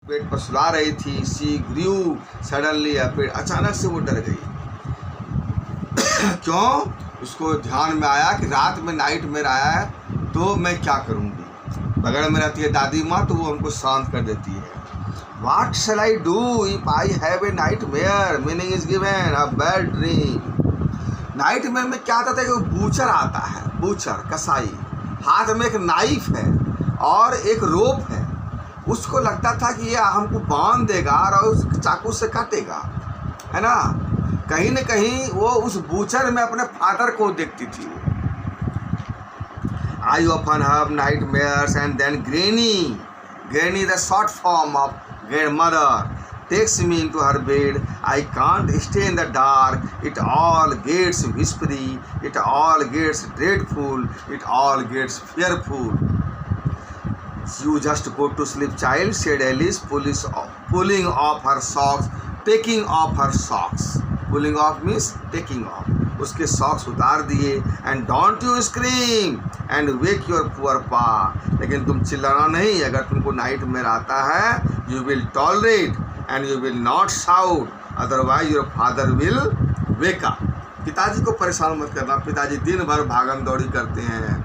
पेट पर सुला रही थी। शी ग्रू सडनली अपीयर्ड, अचानक से वो डर गई। क्यों? उसको ध्यान में आया कि रात में नाइट मेरा आया है तो मैं क्या करूँगी। बगल में रहती है दादी माँ, तो वो हमको शांत कर देती है। What shall I do if I have a nightmare? Meaning is given a bad dream. Nightmare में क्या आता था कि बूचर आता है, बूचर कसाई, हाथ में एक नाइफ है और एक रोप है। उसको लगता था कि ये हमको बांध देगा और उस चाकू से काटेगा, है ना। कहीं न कहीं वो उस बूचर में अपने फादर को देखती थी। I often have nightmares and then Granny the short form of grandmother takes me into her bed. I can't stay in the dark. It all gets whispery. It all gets dreadful. It all gets fearful. You just go to sleep, child, said Alice, pulling off her socks, taking off her socks. Pulling off means taking off. उसके socks उतार दिए। And don't you scream and wake your poor पा, लेकिन तुम चिल्लाना नहीं। अगर तुमको नाइट में आता है, you will tolerate and you will not shout, otherwise your father will wake up. पिताजी को परेशान मत करना। पिताजी दिन भर भागम दौड़ी करते हैं।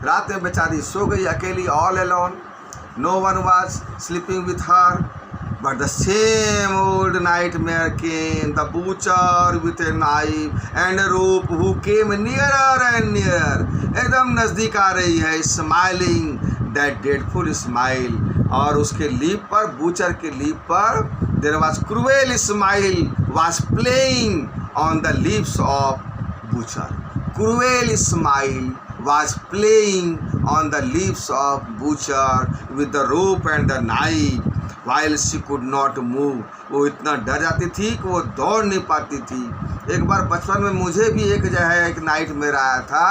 रात में बेचारी सो गई अकेली, all alone. No one was sleeping with her, but the same old nightmare came. The butcher with a knife and a rope who came nearer and nearer. एकदम नज़दीक आ रही है, smiling that dreadful smile. और उसके leap पर, butcher के leap पर, there was cruel smile was playing on the lips of butcher. Cruel smile was playing on the lips of butcher with the rope and the knife. While she could not move, वो इतना डर जाती थी कि वो दौड़ नहीं पाती थी। एक बार बचपन में मुझे भी एक नाइट मेरा आया था।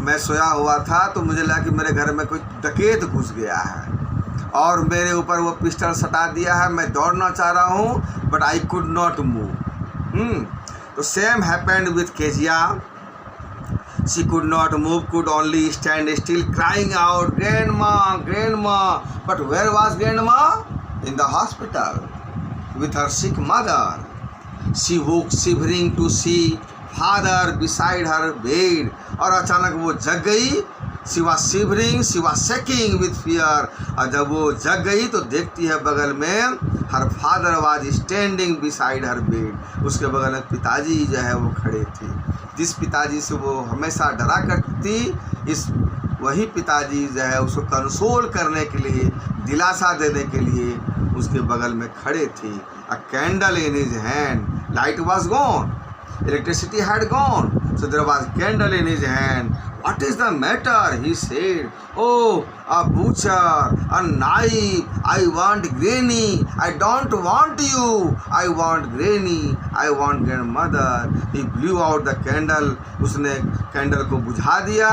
मैं सोया हुआ था तो मुझे लगा कि मेरे घर में कोई डकैत घुस गया है और मेरे ऊपर वो पिस्टल सटा दिया है। मैं दौड़ना चाह रहा हूँ, but I could not move. तो same happened with Kezia. She could not move, could only stand still, crying out, "Grandma, Grandma!" But where was Grandma? In the hospital with her sick mother. She woke shivering to see father beside her bed. और अचानक वो जग गई। She was shivering, she was shaking with fear. और जब वो जग गई तो देखती है बगल में her father was standing beside her bed. उसके बगल में पिताजी जो है वो खड़े थे। जिस पिताजी से वो हमेशा डरा करती, इस वही पिताजी जो है उसको कंसोल करने के लिए, दिलासा देने के लिए उसके बगल में खड़े थे। A candle in his hand. Light was gone. Electricity had gone. So there was candle in his hand. What is the matter? He said. Oh, a butcher, a knife. I want Granny. I don't want you. I want Granny. I want grandmother. He blew out the candle. उसने candle को बुझा दिया।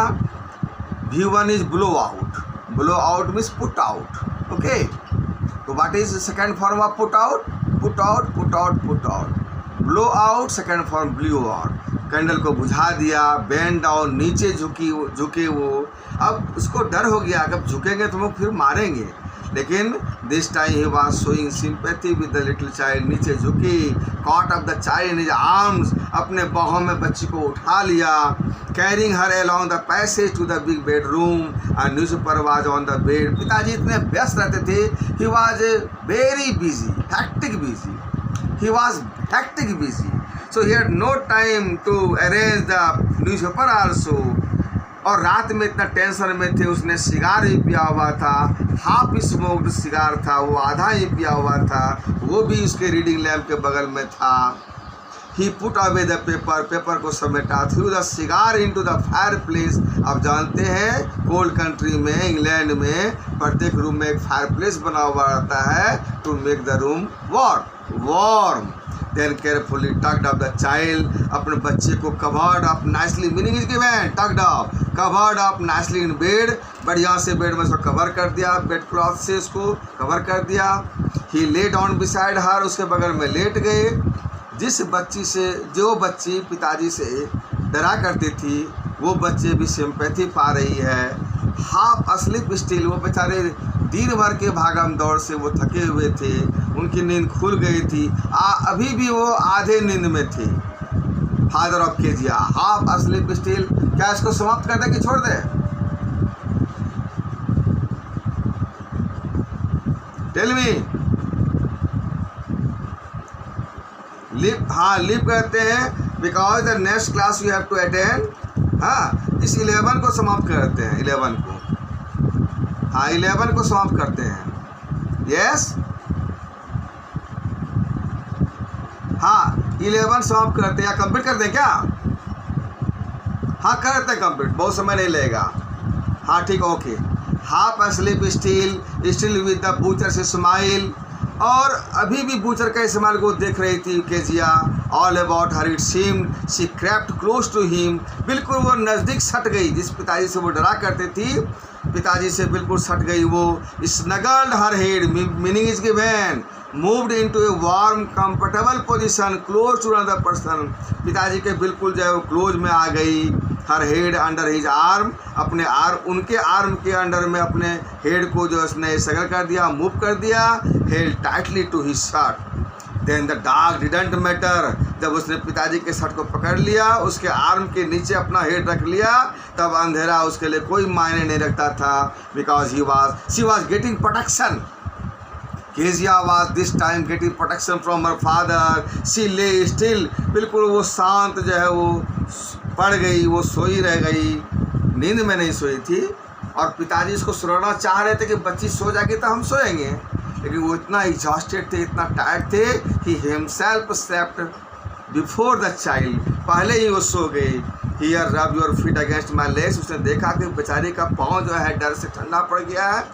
V1 is blow out. Blow out means put out. Okay. So what is the second form of put out? Put out, put out, put out. Blow out, second form blew out. Candle को बुझा दिया। Bend down, नीचे झुके वो। अब उसको डर हो गया कि अब झुकेंगे तो वो फिर मारेंगे, लेकिन this time he was showing sympathy with the little child. नीचे झुकी, caught up the child in his arms, अपने बाहों में बच्ची को उठा लिया। Carrying her along the passage to the big bedroom. Newspaper was on the bed. पिताजी इतने व्यस्त रहते थे। He was very busy, hectic busy. He was hectic busy, so he had no time to arrange the newspaper also. और रात में इतना tension में थे, उसने सिगार ही पिया हुआ था। हाफ स्मोक्ड सिगार था वो, आधा ही पिया हुआ था, वो भी उसके रीडिंग लैम्प के बगल में था। He put away the paper, paper को समेटा। Threw the cigar into the fireplace. आप जानते हैं कोल्ड कंट्री में, इंग्लैंड में प्रत्येक रूम में एक फायरप्लेस बना हुआ रहता है to make the room warm. Then carefully tucked up the child. अपने बच्चे को covered up nicely, meaning is given, tucked up, covered up nicely in bed. बढ़िया से बेड में उसको कवर कर दिया, बेड क्लॉथ से उसको कवर कर दिया। He lay down beside her. उसके बगल में लेट गए। जिस बच्ची से, जो बच्ची पिताजी से डरा करती थी, वो बच्चे भी सिंपैथी पा रही है। हाफ अस्लीप स्टिल, वो बेचारे दिन भर के भागम दौड़ से वो थके हुए थे, उनकी नींद खुल गई थी, अभी भी वो आधे नींद में थे। Father of Kezia, half asleep still। क्या इसको समाप्त कर दे कि छोड़ दे? Tell me. लिप, हाँ लिप कहते हैं because the next class you have to attend. हाँ, इस 11 को समाप्त करते हैं, 11 को, हाँ 11 को समाप्त करते हैं। यस, हाँ 11 समाप्त करते हैं, या कंप्लीट कर दें क्या? हाँ करते हैं कंप्लीट, बहुत समय नहीं लगेगा। हाँ ठीक, okay. Half asleep still with the butcher's smile। और अभी भी बूचर का इस्तेमाल को देख रही थी Kezia. All about her it seemed she crept close to him. बिल्कुल वो नज़दीक सट गई, जिस पिताजी से वो डरा करती थी, पिताजी से बिल्कुल सट गई वो। Snuggled her head, meaning is given, moved into a warm comfortable position close to another person. पिताजी के बिल्कुल जो है वो क्लोज में आ गई। हर हेड अंडर हिज आर्म, अपने आर्म, उनके आर्म के अंडर में अपने हेड को जो उसने सगल कर दिया, मूव कर दिया। Held tightly to his shirt. Then the dark didn't matter. जब उसने पिताजी के शर्ट को पकड़ लिया, उसके आर्म के नीचे अपना हेड रख लिया, तब अंधेरा उसके लिए कोई मायने नहीं रखता था। Because she was getting protection. Kezia was this time getting protection from her father। she lay still, बिल्कुल वो शांत जो है वो पड़ गई, वो सोई रह गई, नींद में नहीं सोई थी। और पिताजी इसको सुलाना चाह रहे थे कि बच्ची सो जाएगी तो हम सोएंगे, लेकिन वो इतना एग्जॉस्टेड थे, इतना टायर्ड थे कि himself slept before the child, पहले ही वो सो गए। Here rub your feet against my legs. उसने देखा कि बेचारे का पाँव जो है डर से ठंडा पड़ गया है,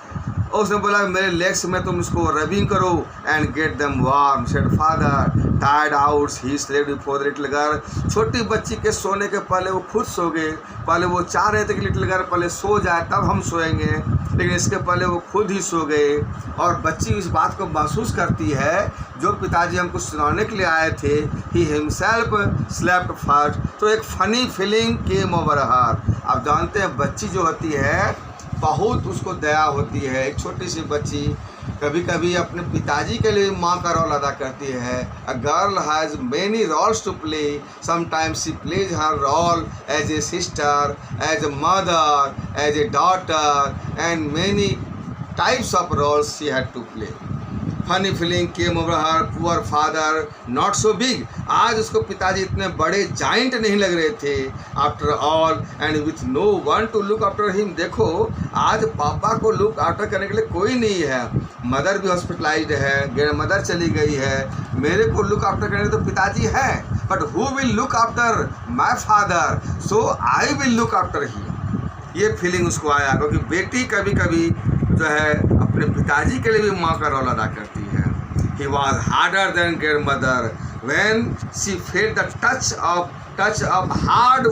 और उसने बोला मेरे लेग्स में तुम इसको रबिंग करो and get them warm. Said father tired out he slept before the little girl. छोटी बच्ची के सोने के पहले वो खुद सो गए। पहले वो चाह रहे थे कि लिटिल गर्ल पहले सो जाए तब हम सोएंगे, लेकिन इसके पहले वो खुद ही सो गए। और बच्ची इस बात को महसूस करती है जो पिताजी हमको सुनाने के लिए आए थे, ही हिमसेल्फ स्लेप्ट फर्स्ट। तो एक फ़नी फीलिंग केम ओवर हर। आप जानते हैं बच्ची जो होती है बहुत उसको दया होती है। एक छोटी सी बच्ची कभी कभी अपने पिताजी के लिए माँ का रोल अदा करती है। A girl has many roles to play. Sometimes she plays her role as a sister, as a mother, as a daughter, and many types of roles she had to play. Funny feeling came over her. Poor father not so big. आज उसको पिताजी इतने बड़े giant नहीं लग रहे थे। After all and with no one to look after him. देखो आज पापा को लुक आफ्टर करने के लिए कोई नहीं है। मदर भी हॉस्पिटलाइज्ड है, ग्रैंड मदर चली गई है, मेरे को लुक आफ्टर करने तो पिताजी हैं, but who will look after my father, so I will look after he. ये फीलिंग उसको आया, क्योंकि बेटी कभी कभी जो है अपने पिताजी के लिए भी माँ का रोल अदा करती है। He was harder than grandmother when she felt the touch of hard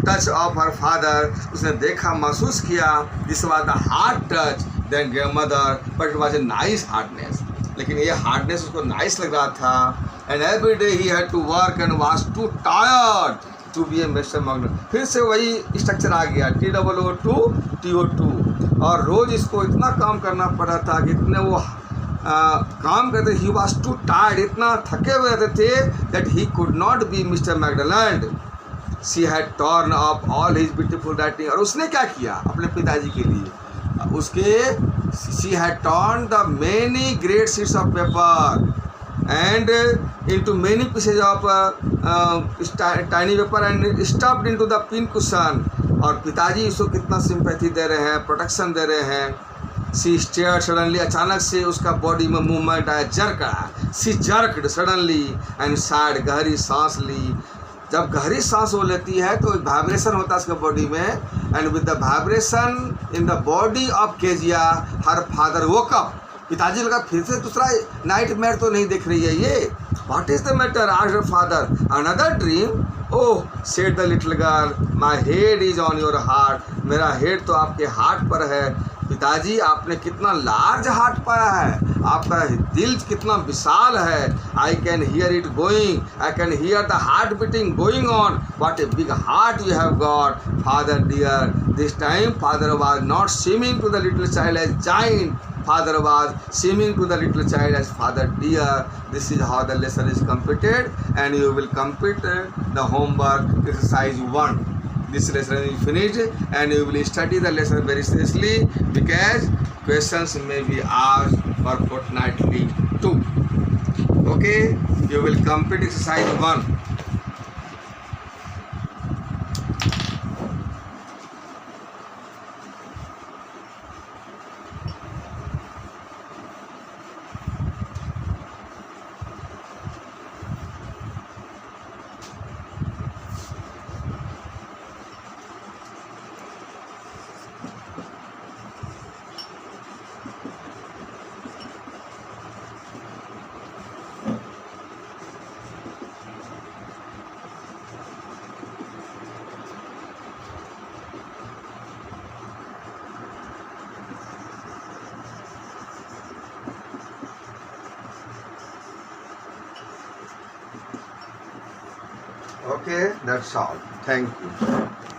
touch of her father. उसने देखा, महसूस किया, this was the hard touch then grandmother, but it was a nice hardness. लेकिन ये hardness उसको nice लग रहा था। And every day he had to work and was too tired to be a Mr McDonald. फिर से वही structure आ गया, TOO2 TO2। और रोज़ इसको इतना काम करना पड़ा था कि इतने वो काम करते, ही वॉज टू टायर्ड, इतना थके हुए रहते थे that he could not be mister McDonald. She had torn up all his beautiful writing. और उसने क्या किया अपने पिताजी के लिए, उसके she had torn the many great sheets of paper and into many pieces of tiny paper and stuffed into the pin cushion। और पिताजी इसको कितना सिंपैथी दे रहे हैं, प्रोटेक्शन दे रहे हैं। सी स्टेयर्ड सडनली, अचानक से उसका बॉडी में मूवमेंट आया, जर्क आया। सी जर्कड सडनली एंड साइड, गहरी सांस ली। जब गहरी सांस वो लेती है तो वाइब्रेशन होता है उसके बॉडी में, and with the vibration in the body of Kezia her father woke up. पिताजी लगा फिर से दूसरा नाइट मेयर तो नहीं देख रही है ये। What is the matter asked father, another dream. Oh said the little girl, my head is on your heart. मेरा हेड तो आपके हार्ट पर है। पिताजी आपने कितना लार्ज हार्ट पाया है, आपका दिल कितना विशाल है। I can hear it going, I can hear the heart beating going on. What a big heart you have got father dear. This time father was not seeming to the little child as giant father was seeming to the little child as father dear. This is how the lesson is completed, and you will complete the homework exercise 1. This lesson is finished, and you will study the lesson very seriously because questions may be asked for fortnightly too. Okay, you will complete exercise 1. Okay, that's all. Thank you.